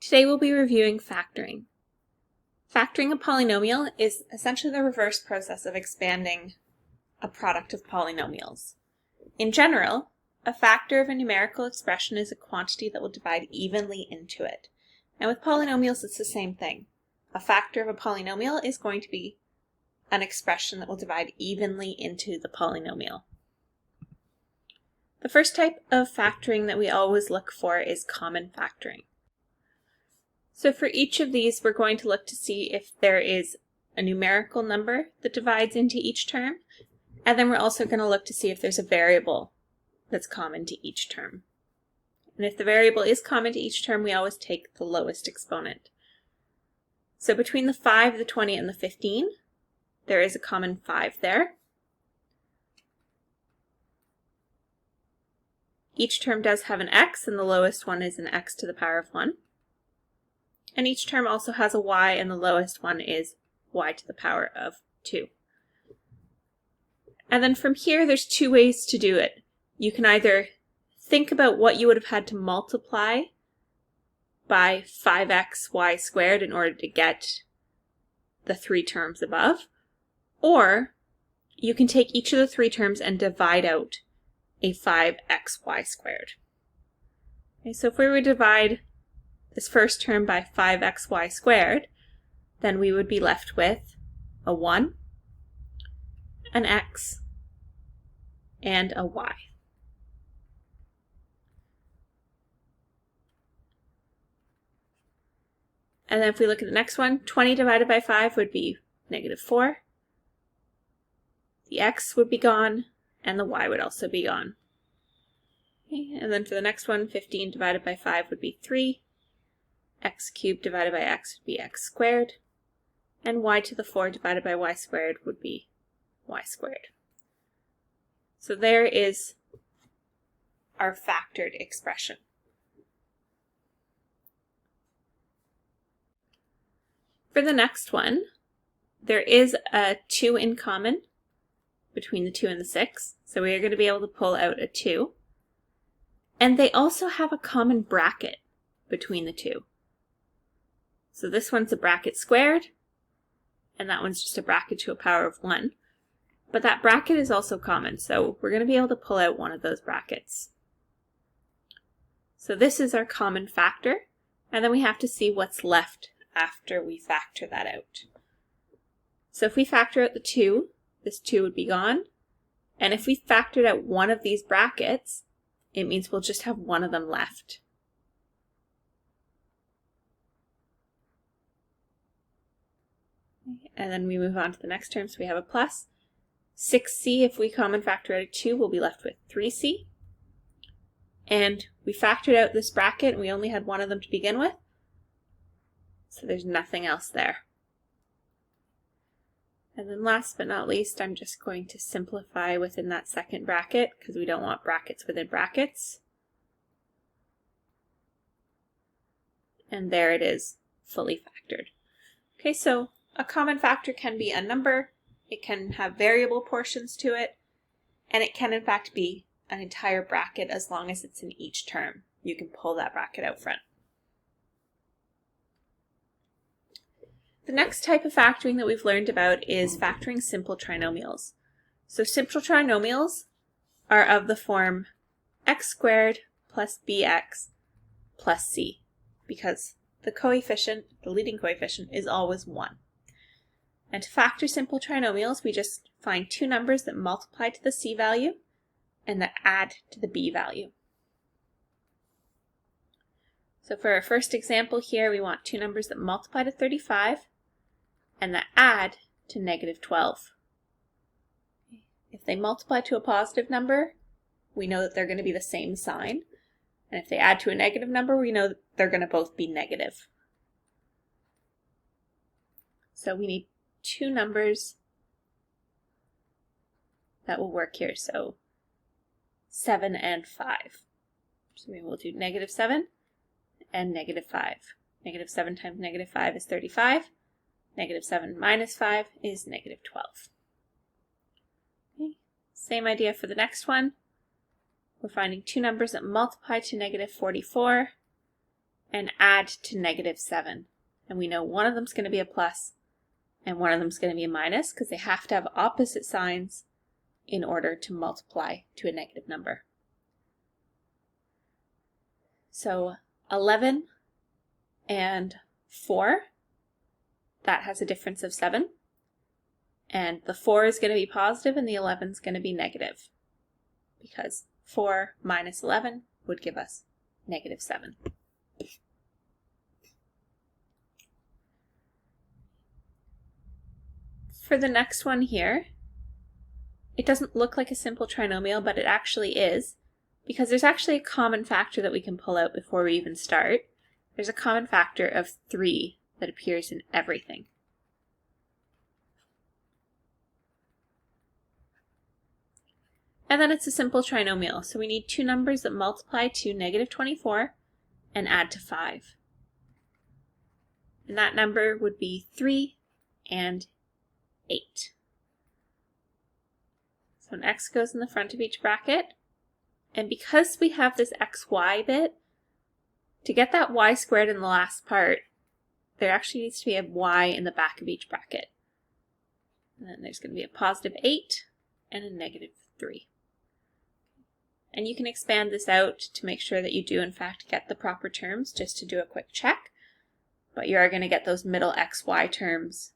Today we'll be reviewing factoring. Factoring a polynomial is essentially the reverse process of expanding a product of polynomials. In general, a factor of a numerical expression is a quantity that will divide evenly into it. And with polynomials, it's the same thing. A factor of a polynomial is going to be an expression that will divide evenly into the polynomial. The first type of factoring that we always look for is common factoring. So for each of these, we're going to look to see if there is a numerical number that divides into each term, and then we're also going to look to see if there's a variable that's common to each term. And if the variable is common to each term, we always take the lowest exponent. So between the 5, the 20, and the 15, there is a common 5 there. Each term does have an x, and the lowest one is an x to the power of 1. And each term also has a y, and the lowest one is y to the power of 2. And then from here, there's two ways to do it. You can either think about what you would have had to multiply by 5xy squared in order to get the three terms above, or you can take each of the three terms and divide out a 5xy squared. Okay, so if we were to divide this first term by 5xy squared, then we would be left with a 1, an x, and a y. And then if we look at the next one, 20 divided by 5 would be -4. The x would be gone, and the y would also be gone. Okay, and then for the next one, 15 divided by 5 would be 3. X cubed divided by x would be x squared, and y to the 4 divided by y squared would be y squared. So there is our factored expression. For the next one, there is a 2 in common between the 2 and the 6, so we are going to be able to pull out a 2. And they also have a common bracket between the two. So this one's a bracket squared, and that one's just a bracket to a power of 1. But that bracket is also common, so we're going to be able to pull out one of those brackets. So this is our common factor, and then we have to see what's left after we factor that out. So if we factor out the 2, this 2 would be gone. And if we factored out one of these brackets, it means we'll just have one of them left. And then we move on to the next term, so we have a plus. 6c, if we common factor out a 2, we'll be left with 3c. And we factored out this bracket, and we only had one of them to begin with, so there's nothing else there. And then last but not least, I'm just going to simplify within that second bracket, because we don't want brackets within brackets. And there it is, fully factored. Okay, so a common factor can be a number, it can have variable portions to it, and it can in fact be an entire bracket as long as it's in each term. You can pull that bracket out front. The next type of factoring that we've learned about is factoring simple trinomials. So simple trinomials are of the form x squared plus bx plus c, because the coefficient, the leading coefficient, is always 1. And to factor simple trinomials, we just find two numbers that multiply to the c value and that add to the b value. So for our first example here, we want two numbers that multiply to 35 and that add to -12. If they multiply to a positive number, we know that they're going to be the same sign. And if they add to a negative number, we know that they're going to both be negative. So we need two numbers that will work here. So 7 and 5. So we will do -7 and -5. -7 times -5 is 35. -7 minus 5 is -12. Okay. Same idea for the next one. We're finding two numbers that multiply to -44 and add to -7. And we know one of them is going to be a plus and one of them is going to be a minus because they have to have opposite signs in order to multiply to a negative number. So 11 and 4, that has a difference of 7. And the 4 is going to be positive and the 11 is going to be negative because 4 minus 11 would give us -7. For the next one here, it doesn't look like a simple trinomial, but it actually is, because there's actually a common factor that we can pull out before we even start. There's a common factor of 3 that appears in everything. And then it's a simple trinomial, so we need two numbers that multiply to -24 and add to 5. And that number would be 3 and 8. So an x goes in the front of each bracket, and because we have this xy bit, to get that y squared in the last part, there actually needs to be a y in the back of each bracket. And then there's going to be a +8 and a -3. And you can expand this out to make sure that you do in fact get the proper terms, just to do a quick check. But you are going to get those middle xy terms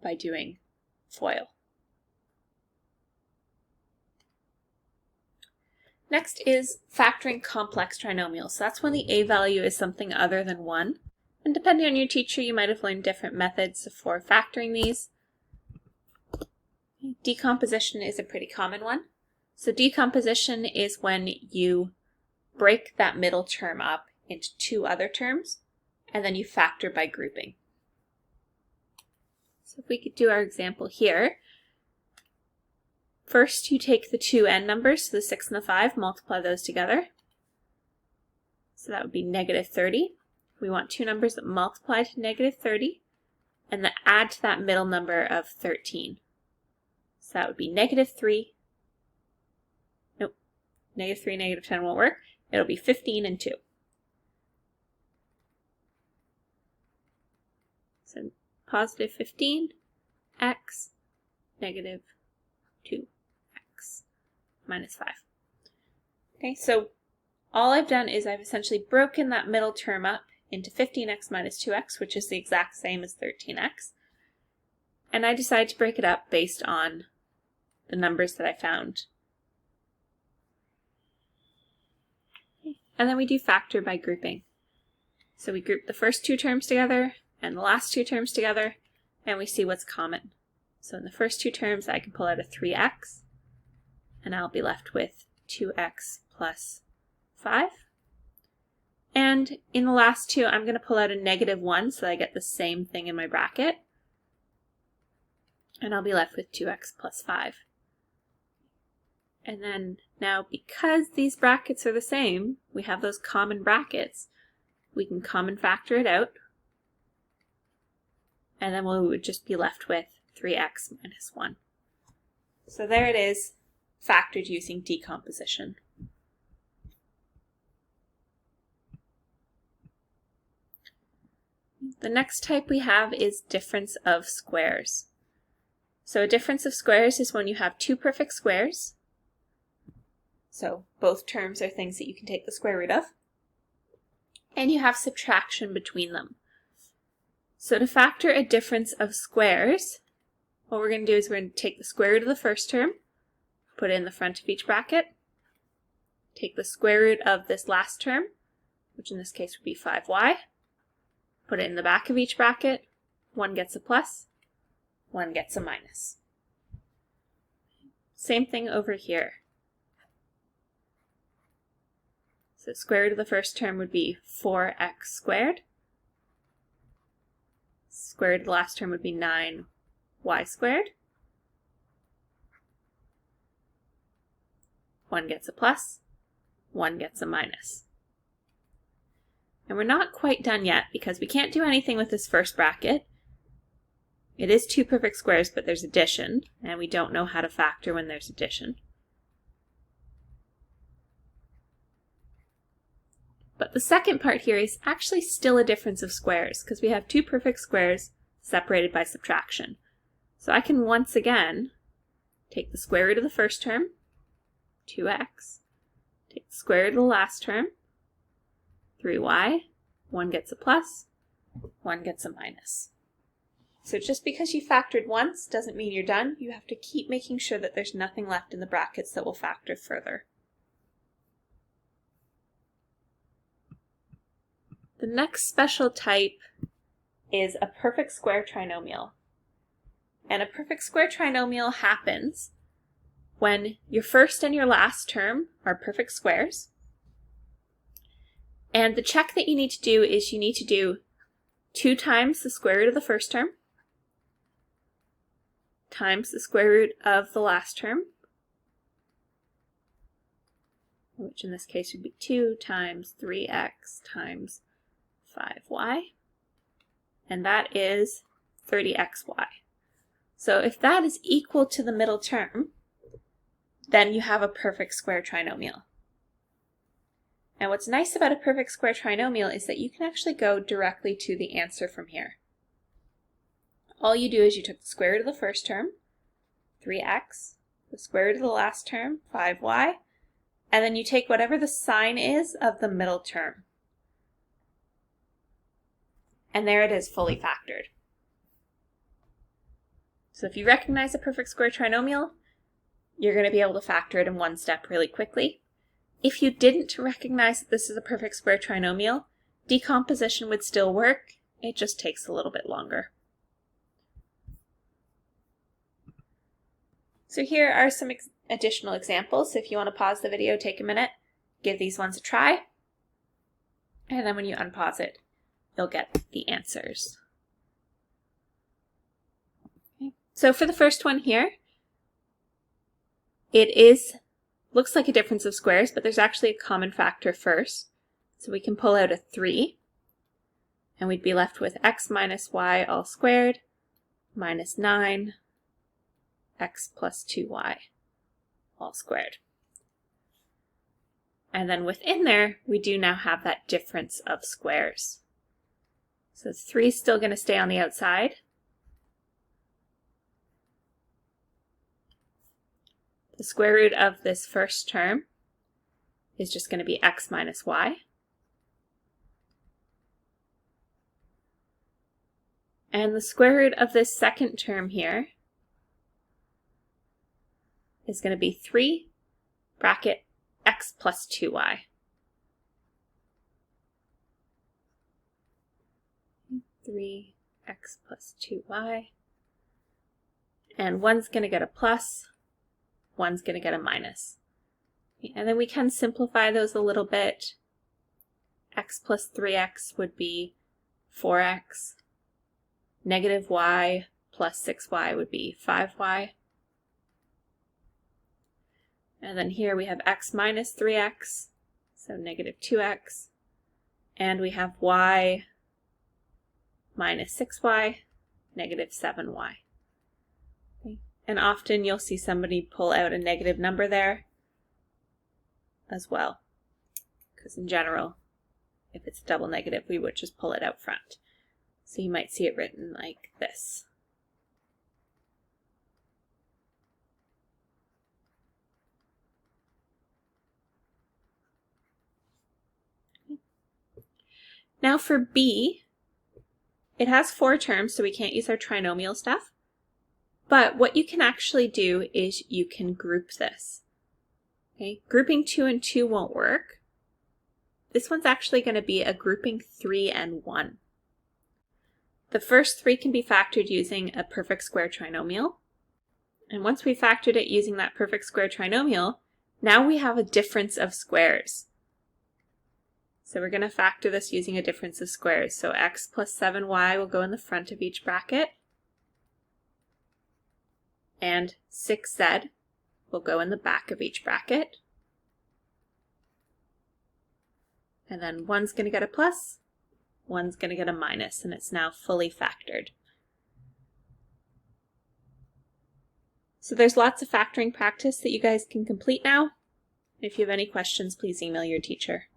by doing FOIL. Next is factoring complex trinomials. So that's when the a value is something other than 1. And depending on your teacher, you might have learned different methods for factoring these. Decomposition is a pretty common one. So decomposition is when you break that middle term up into two other terms, and then you factor by grouping. So if we could do our example here, first you take the two n numbers, so the 6 and the 5, multiply those together. So that would be -30. We want two numbers that multiply to -30, and that add to that middle number of 13. So that would be -3. Nope, -3, -10 won't work. It'll be 15 and 2. So +15, x, -2x, -5. Okay, so all I've done is I've essentially broken that middle term up into 15x minus 2x, which is the exact same as 13x. And I decided to break it up based on the numbers that I found. And then we do factor by grouping. So we group the first two terms together and the last two terms together, and we see what's common. So in the first two terms, I can pull out a 3x, and I'll be left with 2x plus 5. And in the last two, I'm going to pull out a -1 so that I get the same thing in my bracket. And I'll be left with 2x plus 5. And then now, because these brackets are the same, we have those common brackets, we can common factor it out. And then we would just be left with 3x minus 1. So there it is, factored using decomposition. The next type we have is difference of squares. So a difference of squares is when you have two perfect squares. So both terms are things that you can take the square root of. And you have subtraction between them. So to factor a difference of squares, what we're going to do is we're going to take the square root of the first term, put it in the front of each bracket, take the square root of this last term, which in this case would be 5y, put it in the back of each bracket. One gets a plus, one gets a minus. Same thing over here. So square root of the first term would be 4x squared. Square root of the last term would be 9y squared. One gets a plus, one gets a minus. And we're not quite done yet because we can't do anything with this first bracket. It is two perfect squares, but there's addition, and we don't know how to factor when there's addition. But the second part here is actually still a difference of squares because we have two perfect squares separated by subtraction. So I can once again take the square root of the first term, 2x, take the square root of the last term, 3y, one gets a plus, one gets a minus. So just because you factored once doesn't mean you're done. You have to keep making sure that there's nothing left in the brackets that will factor further. The next special type is a perfect square trinomial. And a perfect square trinomial happens when your first and your last term are perfect squares. And the check that you need to do is you need to do 2 times the square root of the first term times the square root of the last term, which in this case would be 2 times 3x times 5y, and that is 30xy. So if that is equal to the middle term, then you have a perfect square trinomial. And what's nice about a perfect square trinomial is that you can actually go directly to the answer from here. All you do is you took the square root of the first term, 3x, the square root of the last term, 5y, and then you take whatever the sign is of the middle term. And there it is, fully factored. So if you recognize a perfect square trinomial, you're going to be able to factor it in one step really quickly. If you didn't recognize that this is a perfect square trinomial, decomposition would still work. It just takes a little bit longer. So here are some additional examples. So if you want to pause the video, take a minute, give these ones a try, and then when you unpause it, you'll get the answers. Okay. So for the first one here, it looks like a difference of squares, but there's actually a common factor first. So we can pull out a 3, and we'd be left with x minus y all squared minus 9 x plus 2y all squared. And then within there, we do now have that difference of squares. So 3 is still going to stay on the outside. The square root of this first term is just going to be x minus y. And the square root of this second term here is going to be 3 bracket x plus 2y. 3x plus 2y. And one's going to get a plus, one's going to get a minus. And then we can simplify those a little bit. X plus 3x would be 4x. Negative y plus 6y would be 5y. And then here we have x minus 3x, so negative 2x. And we have y minus 6y, negative 7y. Okay. And often you'll see somebody pull out a negative number there as well. Because in general, if it's a double negative, we would just pull it out front. So you might see it written like this. Now for B, it has 4 terms, so we can't use our trinomial stuff. But what you can actually do is you can group this. Okay, grouping 2 and 2 won't work. This one's actually going to be a grouping 3 and 1. The first 3 can be factored using a perfect square trinomial. And once we factored it using that perfect square trinomial, now we have a difference of squares. So we're going to factor this using a difference of squares. So x plus 7y will go in the front of each bracket. And 6z will go in the back of each bracket. And then one's going to get a plus, one's going to get a minus, and it's now fully factored. So there's lots of factoring practice that you guys can complete now. If you have any questions, please email your teacher.